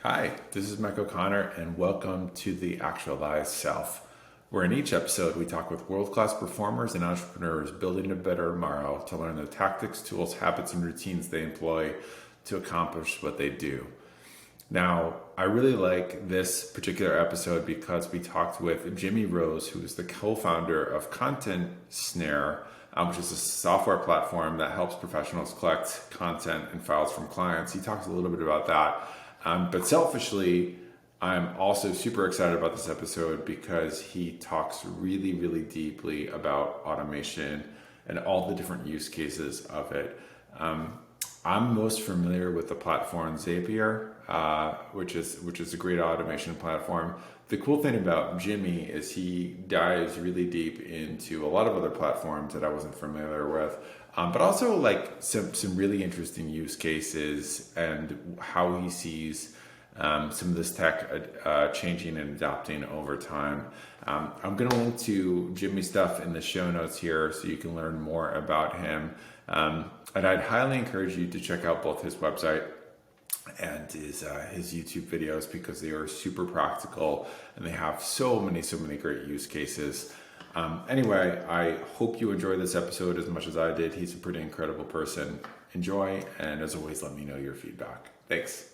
Hi, this is Mike O'Connor, and welcome to the Actualized Self, where in each episode we talk with world-class performers and entrepreneurs building a better tomorrow to learn the tactics, tools, habits, and routines they employ to accomplish what they do. Now, I really like this particular episode because we talked with Jimmy Rose, who is the co-founder of Content Snare, which is a software platform that helps professionals collect content and files from clients. He talks a little bit about that. But selfishly, I'm also super excited about this episode because he talks really, really deeply about automation and all the different use cases of it. I'm most familiar with the platform Zapier, which is a great automation platform. The cool thing about Jimmy is he dives really deep into a lot of other platforms that I wasn't familiar with. But also like some really interesting use cases and how he sees some of this tech changing and adapting over time. I'm going to link to Jimmy's stuff in the show notes here so you can learn more about him. And I'd highly encourage you to check out both his website and his YouTube videos because they are super practical and they have so many great use cases. Anyway, I hope you enjoy this episode as much as I did. He's a pretty incredible person. Enjoy, and as always, let me know your feedback. Thanks.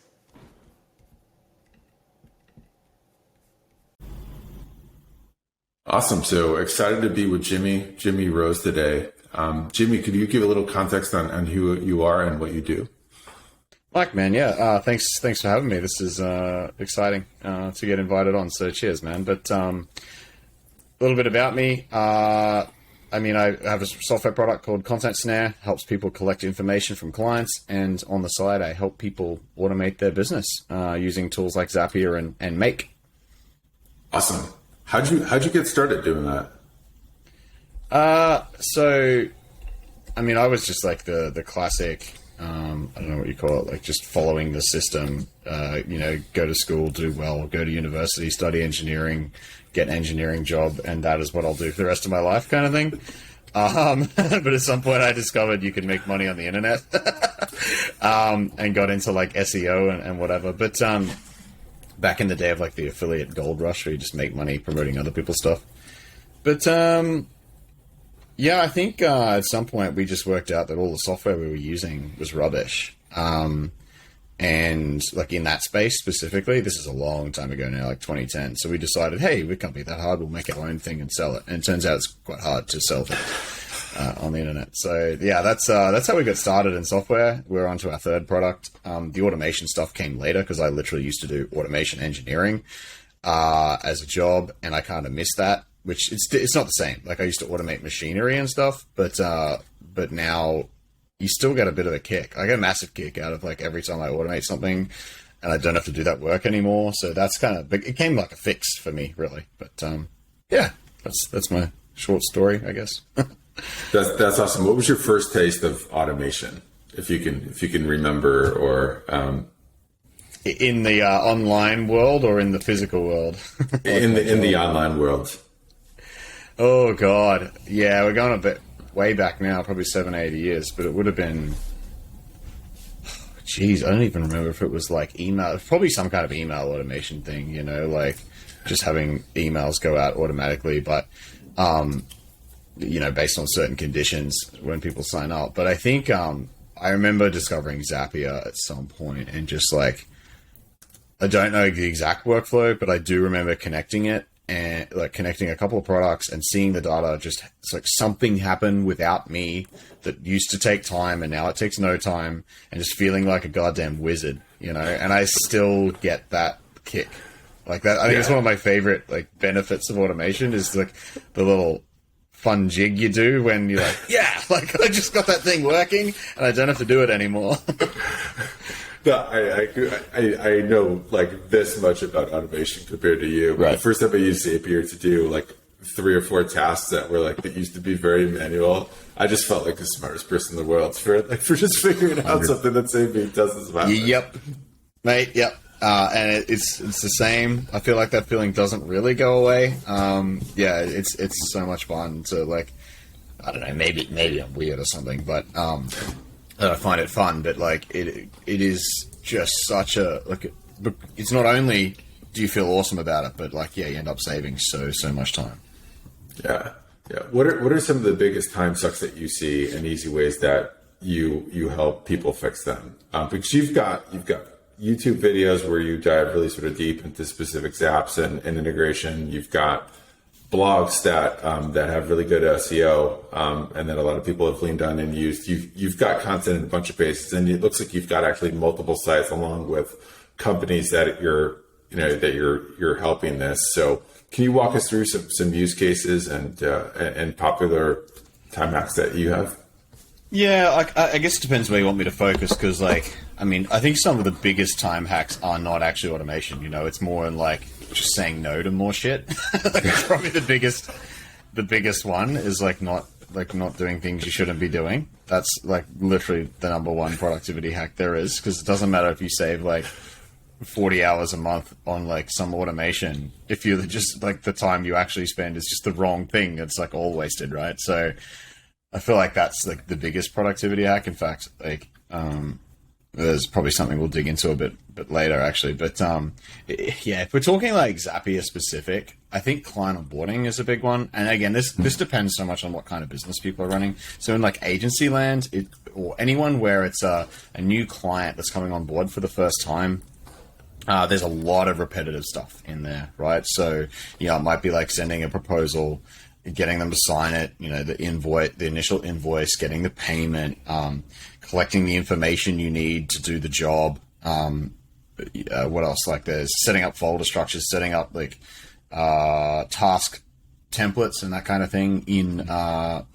Awesome. So excited to be with Jimmy Rose today. Jimmy, could you give a little context on who you are and what you do? Mike, man, yeah. Thanks for having me. This is exciting to get invited on. So cheers, man. But a little bit about me. I have a software product called Content Snare, helps people collect information from clients, and on the side, I help people automate their business using tools like Zapier and Make. Awesome. How'd you get started doing that? I was just like the classic, I don't know what you call it, like just following the system, go to school, do well, go to university, study engineering, get an engineering job, and that is what I'll do for the rest of my life kind of thing. But at some point I discovered you could make money on the internet and got into like SEO and whatever. But back in the day of like the affiliate gold rush where you just make money promoting other people's stuff. But I think at some point we just worked out that all the software we were using was rubbish. And like in that space specifically, this is a long time ago now, like 2010. So we decided, hey, we can't be that hard. We'll make our own thing and sell it. And it turns out it's quite hard to sell things on the internet. So yeah, that's how we got started in software. We're onto our third product. The automation stuff came later because I literally used to do automation engineering as a job, and I kind of missed that. Which it's not the same. Like I used to automate machinery and stuff, but now you still get a bit of a kick. I get a massive kick out of like every time I automate something, and I don't have to do that work anymore. So that's kind of it came like a fix for me, really. But that's my short story, I guess. That's awesome. What was your first taste of automation, if you can remember, or in the online world or in the physical world? in the online world. Oh God, yeah, we're going a bit way back now, probably 7-8 years, but it would have been, geez, I don't even remember if it was like email, probably some kind of email automation thing, like just having emails go out automatically, but based on certain conditions when people sign up. But I think I remember discovering Zapier at some point and just like, I don't know the exact workflow, but I do remember connecting it. And like connecting a couple of products and seeing the data, just it's like something happened without me that used to take time and now it takes no time, and just feeling like a goddamn wizard, and I still get that kick like that. I think it's one of my favorite like benefits of automation is like the little fun jig you do when you're like, yeah, like I just got that thing working and I don't have to do it anymore. No, I know like this much about automation compared to you. Right. The first time I used Zapier to do like 3 or 4 tasks that used to be very manual, I just felt like the smartest person in the world for just figuring out something that saved me dozens of hours. Yep, mate. Yep. And it's the same. I feel like that feeling doesn't really go away. It's so much fun to like. I don't know. Maybe I'm weird or something, but I find it fun. But like it is just such a it's not only do you feel awesome about it, but like, yeah, you end up saving so much time. Yeah. Yeah. What are some of the biggest time sucks that you see and easy ways that you help people fix them? Because you've got YouTube videos where you dive really sort of deep into specific apps and integration. You've got blogs that have really good SEO, and that a lot of people have leaned on and used. You've got content in a bunch of places, and it looks like you've got actually multiple sites along with companies that you're helping this. So can you walk us through some use cases and popular time hacks that you have? Yeah, I guess it depends where you want me to focus, because, I think some of the biggest time hacks are not actually automation. It's more in, just saying no to more shit. It's probably the biggest one is, not doing things you shouldn't be doing. That's, literally the number one productivity hack there is, because it doesn't matter if you save, 40 hours a month on, some automation. If you're just, the time you actually spend is just the wrong thing, it's, all wasted, right? So I feel like that's the biggest productivity hack. In fact, there's probably something we'll dig into a bit later, actually. But yeah, if we're talking Zapier specific, I think client onboarding is a big one. And again, this depends so much on what kind of business people are running. So in agency land, or anyone where it's a new client that's coming on board for the first time, there's a lot of repetitive stuff in there, right? So it might be sending a proposal, getting them to sign it, the invoice, the initial invoice, getting the payment, collecting the information you need to do the job. What else? There's setting up folder structures, setting up task templates and that kind of thing in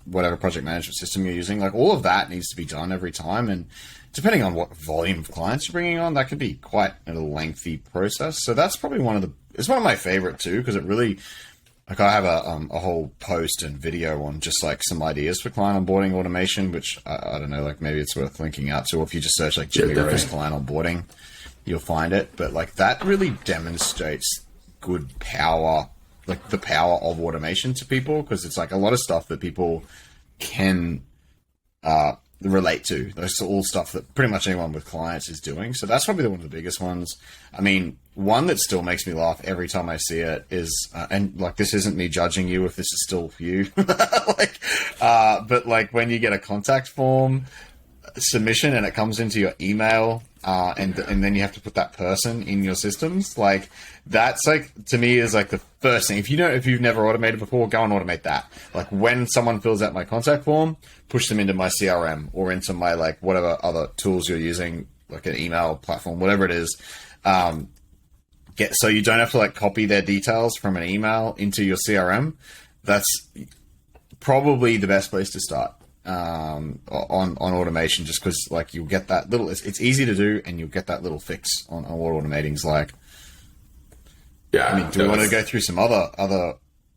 whatever project management system you're using. All of that needs to be done every time. And depending on what volume of clients you're bringing on, that could be quite a lengthy process. So that's probably it's one of my favorite too, because it really, I have a whole post and video on just some ideas for client onboarding automation, which I don't know, maybe it's worth linking out to. Or if you just search Jimmy Rose client onboarding, you'll find it. But that really demonstrates good power, the power of automation to people, because it's a lot of stuff that people can relate to. That's all stuff that pretty much anyone with clients is doing. So that's probably one of the biggest ones. One that still makes me laugh every time I see it is, and this isn't me judging you if this is still you, but when you get a contact form submission and it comes into your email, and then you have to put that person in your systems, that's to me is the first thing. If you've never automated before, go and automate that. When someone fills out my contact form, push them into my CRM or into my whatever other tools you're using, an email platform, whatever it is. So you don't have to copy their details from an email into your CRM. That's probably the best place to start on automation, just because you'll get that little. It's easy to do, and you'll get that little fix on what automating's like. Yeah. Do we want to go through some other?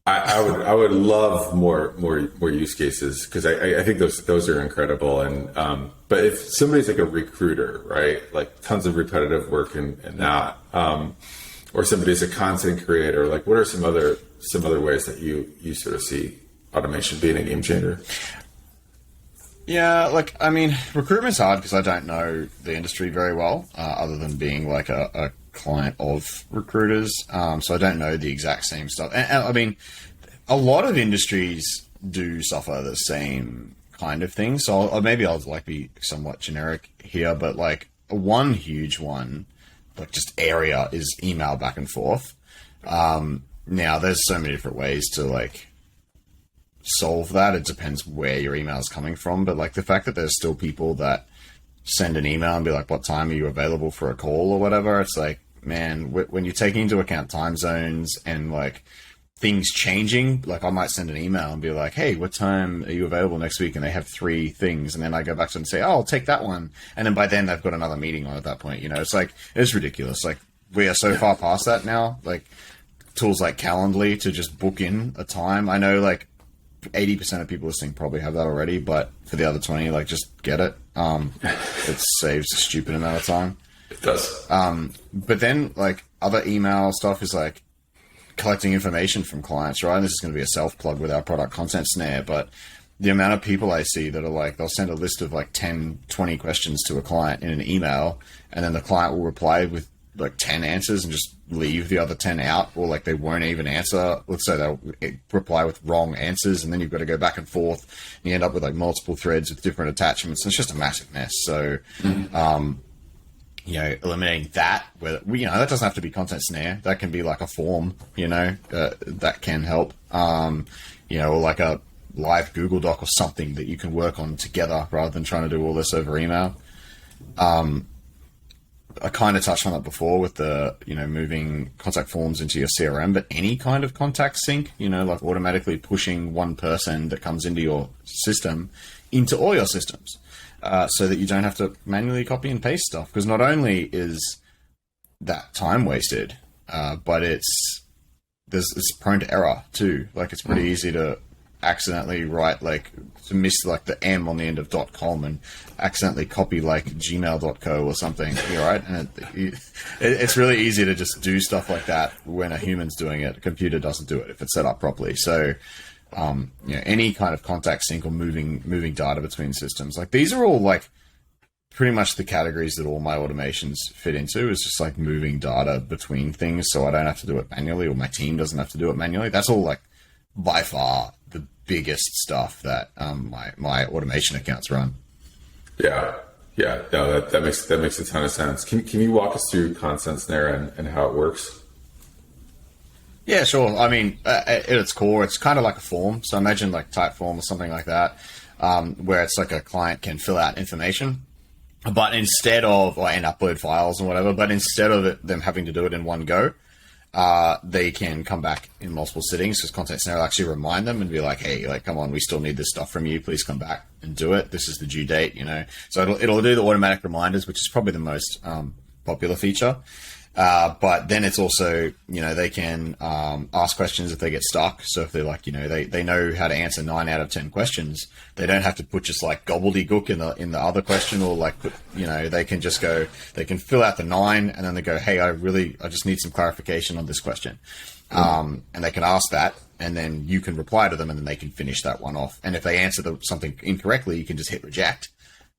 I would love more use cases, because I think those are incredible. And but if somebody's a recruiter, right, tons of repetitive work and that, or somebody's a content creator, what are some other ways that you sort of see automation being a game changer? Yeah, recruitment's hard because I don't know the industry very well, other than being a client of recruiters. So I don't know the exact same stuff. And a lot of industries do suffer the same kind of thing. So maybe I'll be somewhat generic here, but one huge one, just area, is email back and forth. Now there's so many different ways to solve that. It depends where your email is coming from, but the fact that there's still people that send an email and be what time are you available for a call or whatever, it's man, when you're taking into account time zones and things changing, I might send an email and be hey, what time are you available next week? And they have 3 things, and then I go back to them and say, oh, I'll take that one, and then by then they've got another meeting on at that point. It's it's ridiculous. We are so far past that now. Tools like Calendly to just book in a time. I know 80% of people listening probably have that already, but for the other 20, just get it. It saves a stupid amount of time. It does. But then other email stuff is collecting information from clients, right? And this is going to be a self plug with our product Content Snare, but the amount of people I see that are they'll send a list of 10, 20 questions to a client in an email, and then the client will reply with like 10 answers and just leave the other 10 out, or like they won't even answer. Let's say they'll reply with wrong answers, and then you've got to go back and forth, and you end up with like multiple threads with different attachments. It's just a massive mess. So, eliminating that, that doesn't have to be Content Snare. That can be like a form, that can help. Or like a live Google Doc or something that you can work on together rather than trying to do all this over email. I kind of touched on that before with the, moving contact forms into your CRM, but any kind of contact sync, like automatically pushing one person that comes into your system into all your systems, so that you don't have to manually copy and paste stuff. Because not only is that time wasted, but it's prone to error too. Like it's pretty easy to accidentally write to miss like the M on the end of .com and accidentally copy like gmail.co or something, right? And it's really easy to just do stuff like that when a human's doing it. A computer doesn't do it if it's set up properly. So, any kind of contact sync or moving data between systems, like these are all like pretty much the categories that all my automations fit into, is just like moving data between things. So I don't have to do it manually, or my team doesn't have to do it manually. That's all like by far the biggest stuff that my automation accounts run. Yeah. No, that makes a ton of sense. Can you walk us through Content Snare and how it works? Yeah, sure. I mean, at its core, it's kind of like a form. So imagine like Typeform or something like that, where it's like a client can fill out information, but instead of and upload files and whatever, but instead of them having to do it in one go, they can come back in multiple sittings, because Content Snare will actually remind them and be like, hey, like, come on, we still need this stuff from you. Please come back and do it. This is the due date, So it'll do the automatic reminders, which is probably the most popular feature. But then it's also, they can ask questions if they get stuck. So if they're like, they know how to answer 9 out of 10 questions, they don't have to put just like gobbledygook in the other question, or like put, they can just go, they can fill out the 9 and then they go, hey, I just need some clarification on this question. And they can ask that, and then you can reply to them, and then they can finish that one off. And if they answer something incorrectly, you can just hit reject,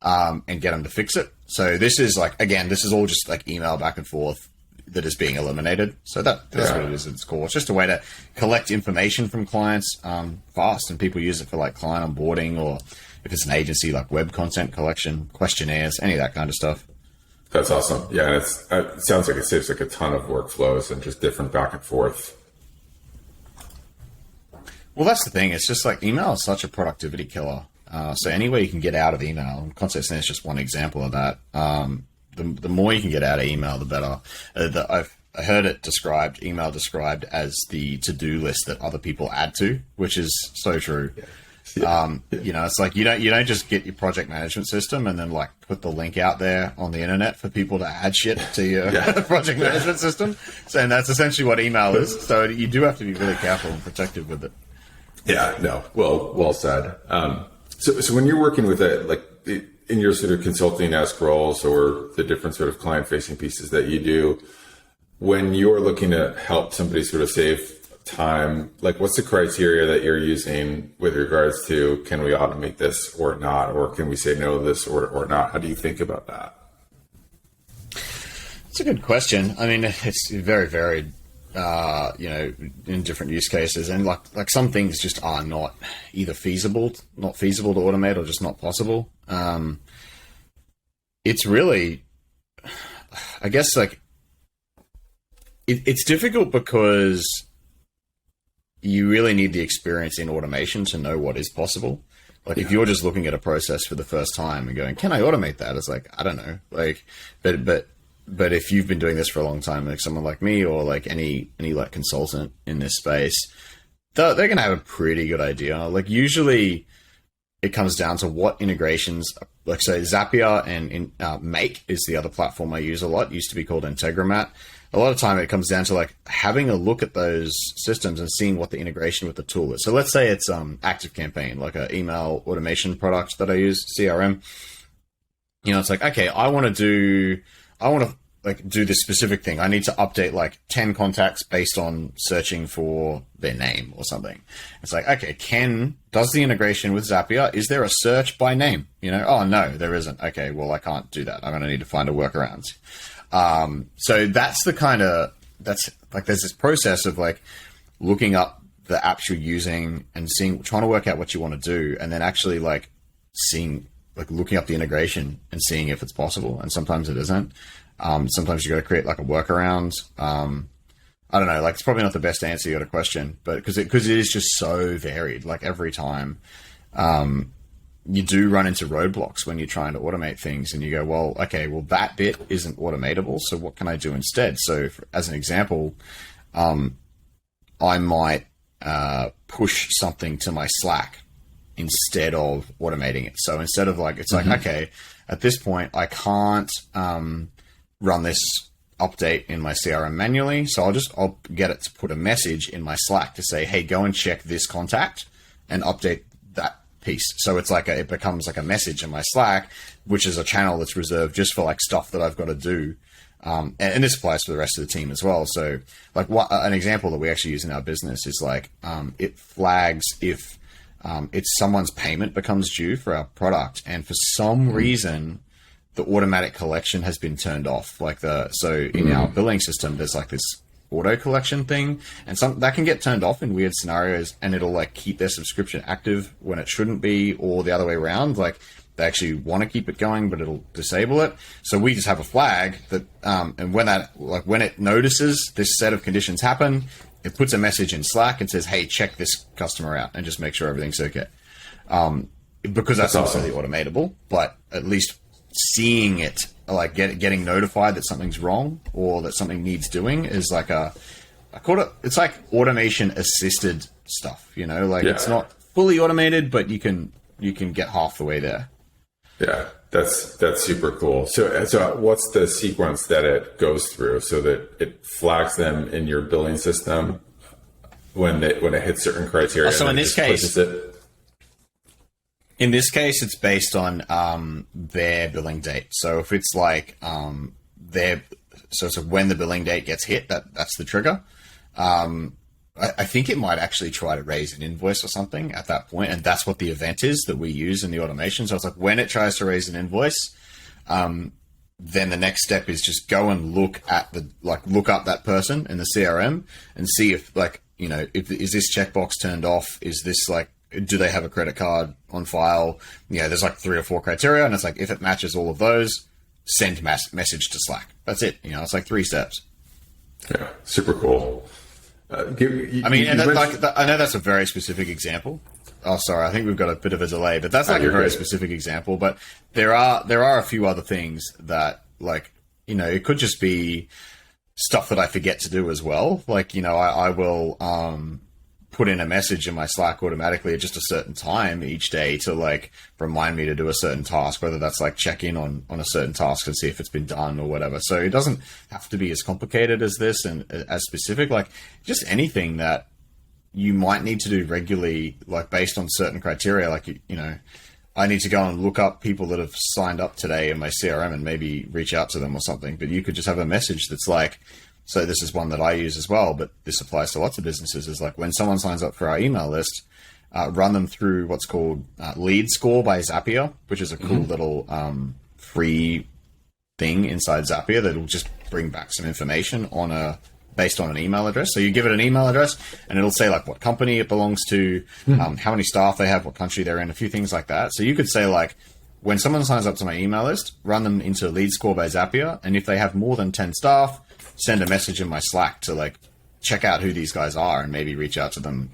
and get them to fix it. So this is like, again, this is all just like email back and forth that is being eliminated. So that's what it is at its core. It's just a way to collect information from clients fast, and people use it for like client onboarding, or if it's an agency, like web content collection, questionnaires, any of that kind of stuff. That's awesome. Yeah, and it sounds like it saves like a ton of workflows and just different back and forth. Well, that's the thing. It's just like email is such a productivity killer. So any way you can get out of email, and Content Snare is just one example of that. The more you can get out of email, the better. I heard email described as the to-do list that other people add to, which is so true. Yeah. It's like you don't just get your project management system and then like put the link out there on the internet for people to add shit to your project management system. So, and that's essentially what email is. So you do have to be really careful and protective with it. Yeah, no, well said. So when you're working with it, like in your sort of consulting esque roles, or the different sort of client facing pieces that you do, when you're looking to help somebody sort of save time, like what's the criteria that you're using with regards to, can we automate this or not, or can we say no to this or not? How do you think about that? It's a good question. I mean, it's very varied, in different use cases, and like some things just are not feasible to automate, or just not possible. It's really, I guess, like it's difficult because you really need the experience in automation to know what is possible. Like if you're just looking at a process for the first time and going, can I automate that? It's like, I don't know. Like, but if you've been doing this for a long time, like someone like me, or like any like consultant in this space, they're going to have a pretty good idea. Like usually it comes down to what integrations, like so Zapier and Make is the other platform I use a lot. It used to be called Integromat. A lot of time it comes down to like having a look at those systems and seeing what the integration with the tool is. So let's say it's ActiveCampaign, like an email automation product that I use, CRM. It's like, okay, I want to like do this specific thing. I need to update like 10 contacts based on searching for their name or something. It's like, okay, does the integration with Zapier, is there a search by name? Oh no, there isn't. Okay, well I can't do that. I'm going to need to find a workaround. So that's there's this process of like looking up the apps you're using and trying to work out what you want to do, and then actually like looking up the integration and seeing if it's possible. And sometimes it isn't. Sometimes you got to create like a workaround. I don't know, like it's probably not the best answer to your question, but because it is just so varied, like every time, you do run into roadblocks when you're trying to automate things and you go, well, okay, well that bit isn't automatable. So what can I do instead? So as an example, I might, push something to my Slack instead of automating it. So instead of like, it's like, okay, at this point I can't, run this update in my CRM manually. So I'll get it to put a message in my Slack to say, hey, go and check this contact and update that piece. So it's like it becomes like a message in my Slack, which is a channel that's reserved just for like stuff that I've got to do. And this applies for the rest of the team as well. So like an example that we actually use in our business is like, it flags if, it's someone's payment becomes due for our product. And for some reason, the automatic collection has been turned off. In our billing system, there's like this auto collection thing, and that can get turned off in weird scenarios, and it'll like keep their subscription active when it shouldn't be, or the other way around. Like they actually want to keep it going, but it'll disable it. So we just have a flag that, and when it notices this set of conditions happen, it puts a message in Slack and says, hey, check this customer out and just make sure everything's okay. Because that's not really automatable, but at least seeing it, like getting notified that something's wrong or that something needs doing is like I call it, it's like automation assisted stuff, It's not fully automated, but you can get half the way there. Yeah, that's super cool. So what's the sequence that it goes through so that it flags them in your billing system when it hits certain criteria? So in this case, it's based on their billing date. So if it's like so when the billing date gets hit, that's the trigger. I think it might actually try to raise an invoice or something at that point, and that's what the event is that we use in the automation. So it's like when it tries to raise an invoice, then the next step is just go and look up that person in the CRM and see if is this checkbox turned off? Is this like, do they have a credit card on file? There's like 3 or 4 criteria, and it's like if it matches all of those, send message to Slack. That's it. It's like 3 steps. Yeah, super cool. I know that's a very specific example. Oh, sorry, I think we've got a bit of a delay, but that's like a very specific example. But there are a few other things that it could just be stuff that I forget to do as well. I will put in a message in my Slack automatically at just a certain time each day to remind me to do a certain task, whether that's check in on a certain task and see if it's been done or whatever. So it doesn't have to be as complicated as this and as specific, just anything that you might need to do regularly, based on certain criteria. I need to go and look up people that have signed up today in my CRM and maybe reach out to them or something. But you could just have a message that's so this is one that I use as well, but this applies to lots of businesses, is when someone signs up for our email list, run them through what's called Lead Score by Zapier, which is a cool little free thing inside Zapier that'll just bring back some information based on an email address. So you give it an email address and it'll say what company it belongs to, how many staff they have, what country they're in, a few things like that. So you could say when someone signs up to my email list, run them into Lead Score by Zapier. And if they have more than 10 staff, send a message in my Slack to check out who these guys are and maybe reach out to them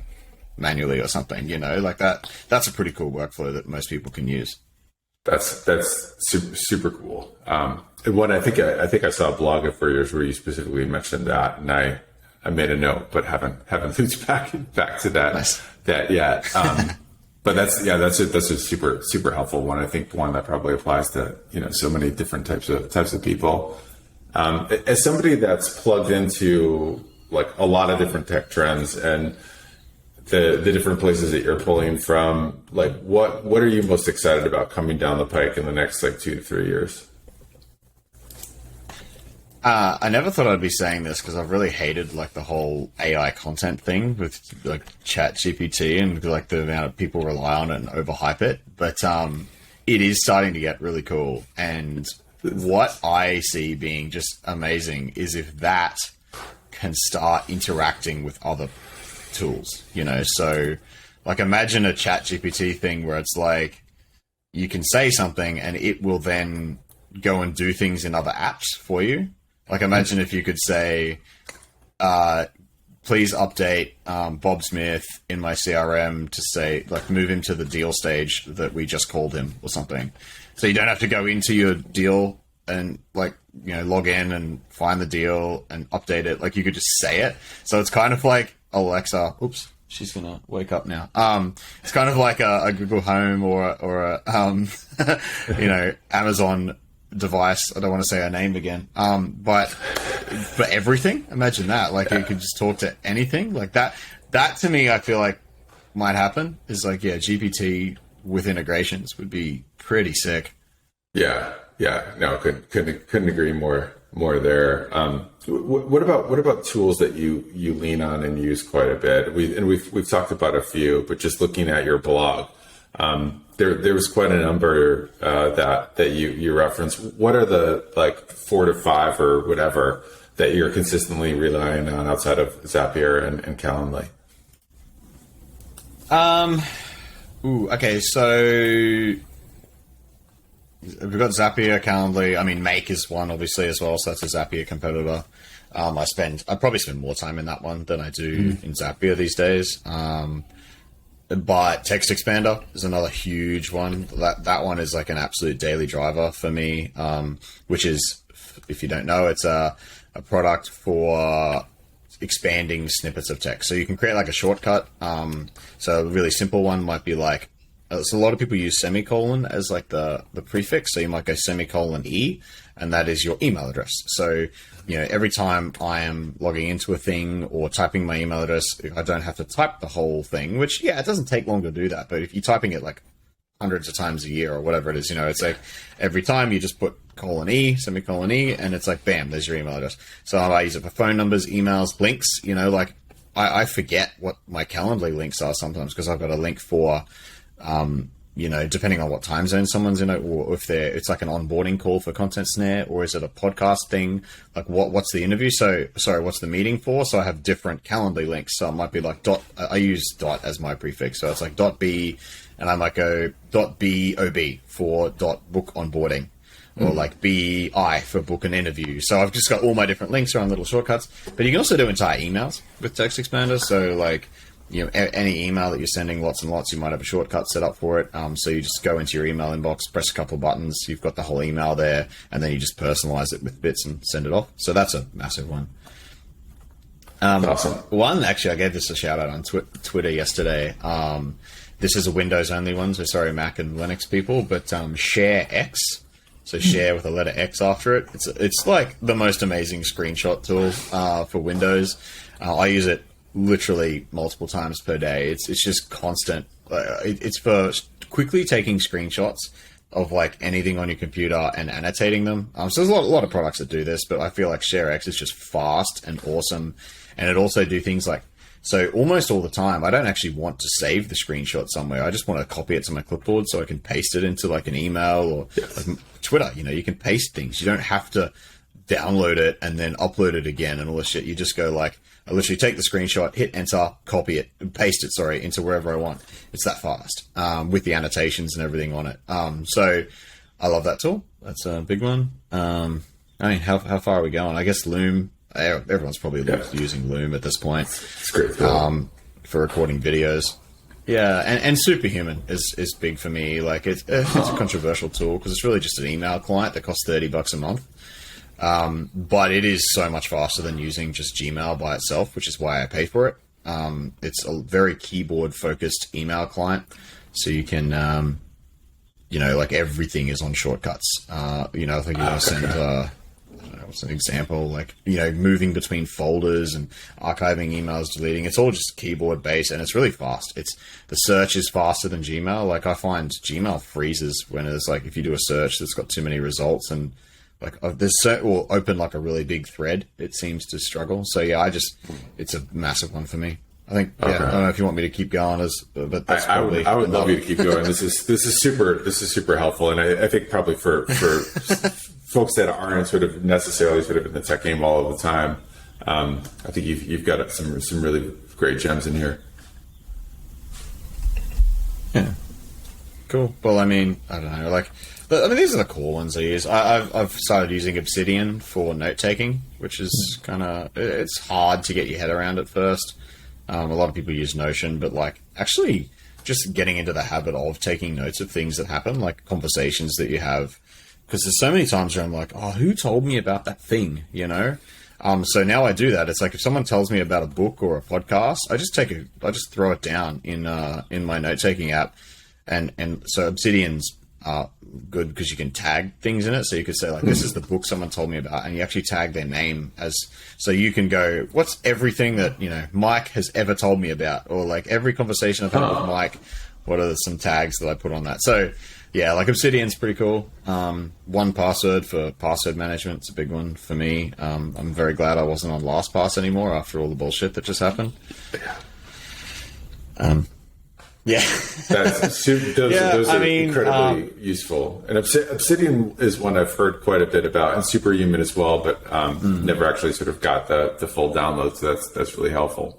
manually or something, that. That's a pretty cool workflow that most people can use. That's super, super cool. What I think I saw a blog of yours where you specifically mentioned that, and I made a note, but haven't looped back to that. Nice. That yet. But that's a super, super helpful one. I think one that probably applies to, so many different types of people. As somebody that's plugged into a lot of different tech trends and the different places that you're pulling from, what are you most excited about coming down the pike in the next 2 to 3 years? I never thought I'd be saying this because I've really hated the whole AI content thing with Chat GPT and the amount of people rely on it and overhype it. But it is starting to get really cool. And what I see being just amazing is if that can start interacting with other tools, so like imagine a chat GPT thing where it's like you can say something and it will then go and do things in other apps for you. Like imagine if you could say, please update Bob Smith in my CRM to say, like, move him to the deal stage that we just called him or something. So you don't have to go into your deal and, like, log in and find the deal and update it. Like, you could just say it. So it's kind of like Alexa. Oops, she's going to wake up now. It's kind of like a Google Home or a Amazon device. I don't want to say her name again. But for everything, imagine that. Like, you could just talk to anything like that. That to me, I feel like might happen is like, GPT with integrations would be pretty sick. Yeah. No, couldn't agree more there. What about tools that you lean on and use quite a bit? We've talked about a few, but just looking at your blog, there was quite a number that you referenced. What are the like 4 to 5 or whatever that you're consistently relying on outside of Zapier and Calendly? Okay, so we've got Zapier, Calendly. I mean, Make is one, obviously, as well. So that's a Zapier competitor. I probably spend more time in that one than I do in Zapier these days. But Text Expander is another huge one. That one is like an absolute daily driver for me, which is, if you don't know, it's a product for expanding snippets of text. So you can create like a shortcut. So a really simple one might be like, so a lot of people use semicolon as like the prefix. So you might go semicolon E, and that is your email address. So, every time I am logging into a thing or typing my email address, I don't have to type the whole thing, which, it doesn't take long to do that. But if you're typing it like hundreds of times a year or whatever it is, it's like every time you just put colon E, semicolon E, and it's like, bam, there's your email address. So I use it for phone numbers, emails, links, like I forget what my Calendly links are sometimes because I've got a link for, depending on what time zone someone's in, or if it's like an onboarding call for Content Snare, or is it a podcast thing? Like what's the interview? What's the meeting for? So I have different Calendly links. So it might be like I use dot as my prefix. So it's like .b, and I might go .bob for .book onboarding, or like BI for book an interview. So I've just got all my different links around little shortcuts. But you can also do entire emails with Text Expander. So like, any email that you're sending lots and lots, you might have a shortcut set up for it. So you just go into your email inbox, press a couple of buttons, you've got the whole email there, and then you just personalize it with bits and send it off. So that's a massive one. Awesome. One, actually, I gave this a shout out on Twitter yesterday. This is a Windows only one, so sorry, Mac and Linux people, but Share X. So share with a letter X after it. It's like the most amazing screenshot tool for Windows. I use it literally multiple times per day. It's just constant. It's for quickly taking screenshots of like anything on your computer and annotating them. So there's a lot of products that do this, but I feel like ShareX is just fast and awesome. And it also do things like, so almost all the time, I don't actually want to save the screenshot somewhere. I just want to copy it to my clipboard so I can paste it into like an email or like Twitter. You can paste things. You don't have to download it and then upload it again and all this shit. You just go like, I literally take the screenshot, hit enter, copy it, paste it, into wherever I want. It's that fast, with the annotations and everything on it. So I love that tool. That's a big one. How far are we going? I guess Loom. Everyone's probably using Loom at this point. It's great tool. For recording videos. Yeah, and Superhuman is big for me. Like it's a controversial tool because it's really just an email client that costs $30 a month. But it is so much faster than using just Gmail by itself, which is why I pay for it. It's a very keyboard-focused email client, so you can, like everything is on shortcuts. I think you want to send, I don't know, what's an example? Like, moving between folders and archiving emails, deleting. It's all just keyboard-based, and it's really fast. The search is faster than Gmail. Like, I find Gmail freezes when it's like, if you do a search that's got too many results and like will open like a really big thread. It seems to struggle. So yeah, it's a massive one for me. I think. Okay. I don't know if you want me to keep going, but that's probably. I would love you to keep going. This is super helpful, and I think probably for folks that aren't sort of necessarily sort of in the tech game all of the time, I think you've got some really great gems in here. Yeah. Cool. Well, I mean, I don't know. Like, these are the core ones I use. I've started using Obsidian for note taking, which is kind of, it's hard to get your head around at first. A lot of people use Notion, but like actually just getting into the habit of taking notes of things that happen, like conversations that you have, because there's so many times where I'm like, oh, who told me about that thing, you know? So now I do that. It's like if someone tells me about a book or a podcast, I just throw it down in my note taking app. And so Obsidian's good because you can tag things in it. So you could say like, this is the book someone told me about, and you actually tag their name as, so you can go, what's everything that, you know, Mike has ever told me about, or like every conversation I've had with Mike, what are some tags that I put on that? So yeah, like Obsidian's pretty cool. 1Password for password management. It's a big one for me. I'm very glad I wasn't on LastPass anymore after all the bullshit that just happened. Yeah. Those are incredibly useful. And Obsidian is one I've heard quite a bit about, and Superhuman as well, but never actually sort of got the full download, so that's really helpful.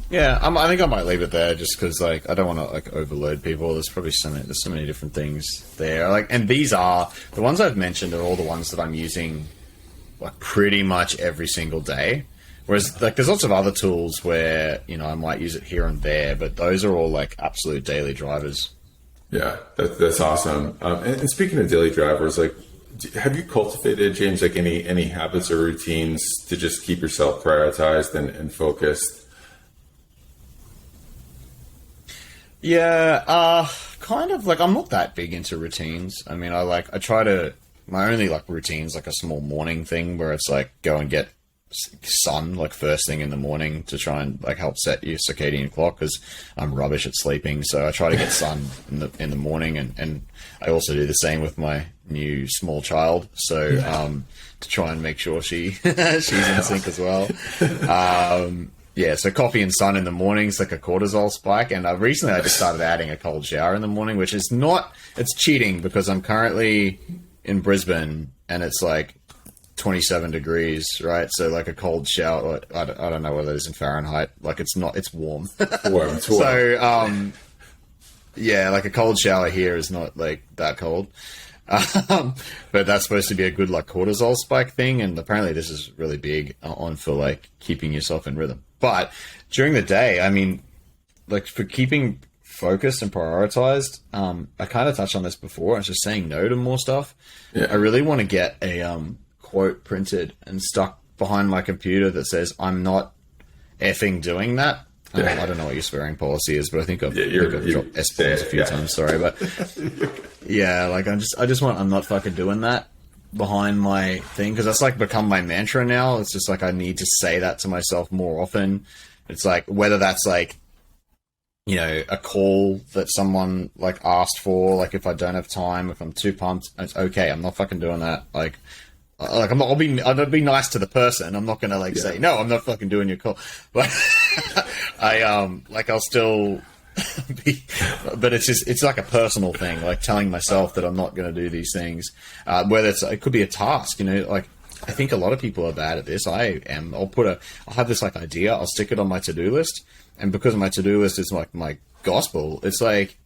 Yeah, I think I might leave it there just because like I don't want to like overload people. There's probably so many different things there. Like, and these are the ones I've mentioned are all the ones that I'm using like pretty much every single day. Whereas, like, there's lots of other tools where, you know, I might use it here and there, but those are all, like, absolute daily drivers. Yeah, that's awesome. And speaking of daily drivers, like, have you cultivated, James, like, any habits or routines to just keep yourself prioritized and focused? Yeah, kind of. Like, I'm not that big into routines. I mean, my only, like, routine's, like, a small morning thing where it's, like, go and get sun like first thing in the morning to try and like help set your circadian clock, because I'm rubbish at sleeping, so I try to get sun in the morning, and I also do the same with my new small child, so to try and make sure she's in sync as well. So coffee and sun in the morning is like a cortisol spike, and recently I just started adding a cold shower in the morning, which is it's cheating because I'm currently in Brisbane and it's like 27 degrees, right? So like a cold shower, I don't know what it is in Fahrenheit. Like it's warm. It's warm. So, like a cold shower here is not like that cold. But that's supposed to be a good like cortisol spike thing. And apparently this is really big on for like keeping yourself in rhythm. But during the day, I mean, like for keeping focused and prioritized, I kind of touched on this before. I was just saying no to more stuff. Yeah. I really want to get a, quote printed and stuck behind my computer that says I'm not effing doing that. I don't know what your swearing policy is, but I think I've dropped S-bombs a few times. Sorry, but yeah, like I'm not fucking doing that behind my thing, because that's like become my mantra now. It's just like I need to say that to myself more often. It's like whether that's like, you know, a call that someone like asked for, like if I don't have time, if I'm too pumped, it's okay. I'm not fucking doing that. Like I'll be nice to the person. I'm not gonna say no. I'm not fucking doing your call. But I'll still be. But it's like a personal thing. Like telling myself that I'm not gonna do these things. Whether it could be a task. You know, like I think a lot of people are bad at this. I am. I'll have this like idea. I'll stick it on my to-do list, and because my to-do list is like my gospel, it's like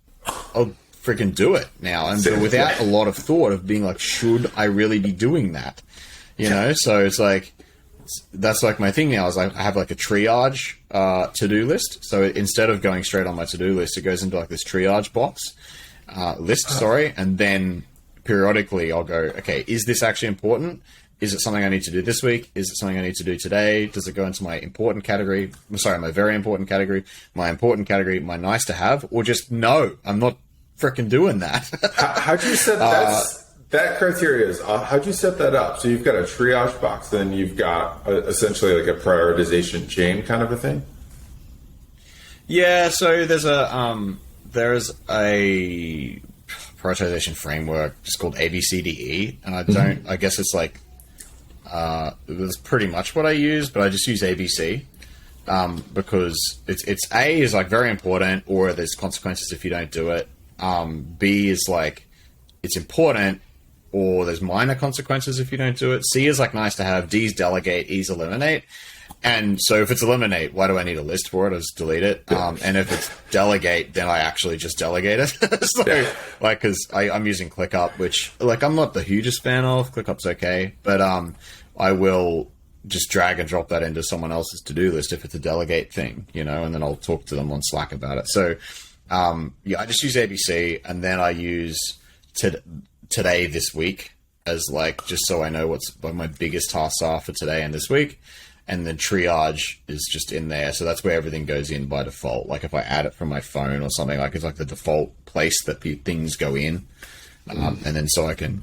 I'll freaking do it now, and but without a lot of thought of being like, should I really be doing that, you know? So it's like that's like my thing now is like I have like a triage to-do list. So instead of going straight on my to-do list, it goes into like this triage box and then periodically I'll go, okay, is this actually important? Is it something I need to do this week? Is it something I need to do today? Does it go into my important category? My very important category, my important category, my nice to have, or just no, I'm not freaking doing that. How'd you set that criteria is how'd you set that up? So you've got a triage box, then you've got essentially like a prioritization chain kind of a thing. Yeah, so there's a prioritization framework just called ABCDE, and I guess it's like that's pretty much what I use, but I just use ABC. Because it's A is like very important, or there's consequences if you don't do it. B is like it's important, or there's minor consequences if you don't do it. C is like nice to have. D is delegate. E is eliminate. And so if it's eliminate, why do I need a list for it? I just delete it. And if it's delegate, then I actually just delegate it. So, like, because I'm using ClickUp, which, like, I'm not the hugest fan of. ClickUp's okay. But I will just drag and drop that into someone else's to-do list if it's a delegate thing, you know, and then I'll talk to them on Slack about it. So, I just use ABC, and then I use today, this week, as, like, just so I know what my biggest tasks are for today and this week. And then triage is just in there. So that's where everything goes in by default. Like if I add it from my phone or something, like it's like the default place that things go in. And then so I can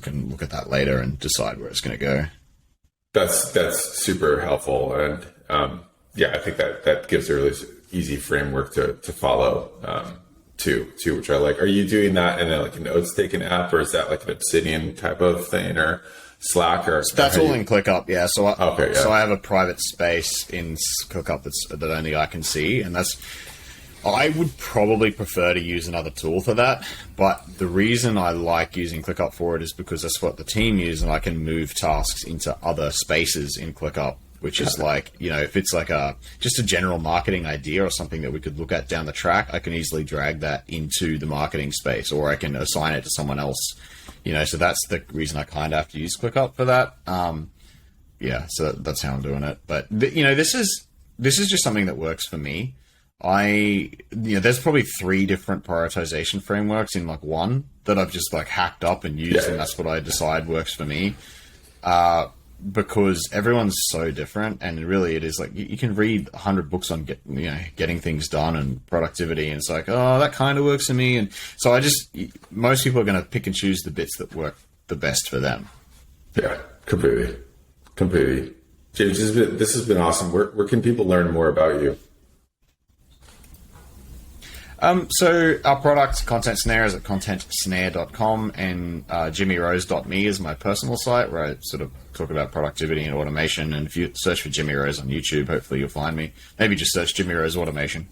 look at that later and decide where it's going to go. That's super helpful. And I think that gives a really easy framework to follow too, which I like. Are you doing that in like a notes-taking app, or is that like an Obsidian type of thing, or Slack, or that's all in ClickUp, yeah. So I have a private space in ClickUp that only I can see, and I would probably prefer to use another tool for that. But the reason I like using ClickUp for it is because that's what the team use, and I can move tasks into other spaces in ClickUp, which is like, you know, if it's like just a general marketing idea or something that we could look at down the track, I can easily drag that into the marketing space, or I can assign it to someone else. You know, so that's the reason I kind of have to use ClickUp for that. So that's how I'm doing it. But this is just something that works for me. There's probably 3 different prioritization frameworks in like one that I've just like hacked up and used, and that's what I decide works for me. Because everyone's so different, and really it is like you can read 100 books on getting things done and productivity, and it's like, oh, that kind of works for me. And so most people are going to pick and choose the bits that work the best for them. Yeah, completely. James, this has been awesome. Where can people learn more about you? So our product, Content Snare, is at contentsnare.com, and jimmyrose.me is my personal site where I sort of talk about productivity and automation. And if you search for Jimmy Rose on YouTube, hopefully you'll find me. Maybe just search Jimmy Rose Automation.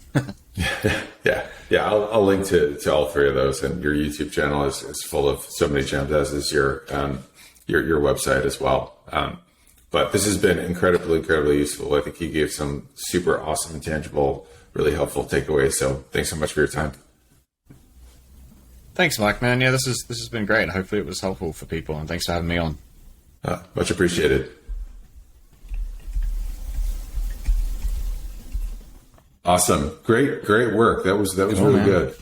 Yeah. I'll link to all 3 of those, and your YouTube channel is full of so many gems, as is your website as well. But this has been incredibly useful. I think you gave some super awesome and tangible, really helpful takeaways. So thanks so much for your time. Thanks, Mike, man. Yeah, this has been great. Hopefully it was helpful for people, and thanks for having me on. Much appreciated. Awesome. Great work. That was really good.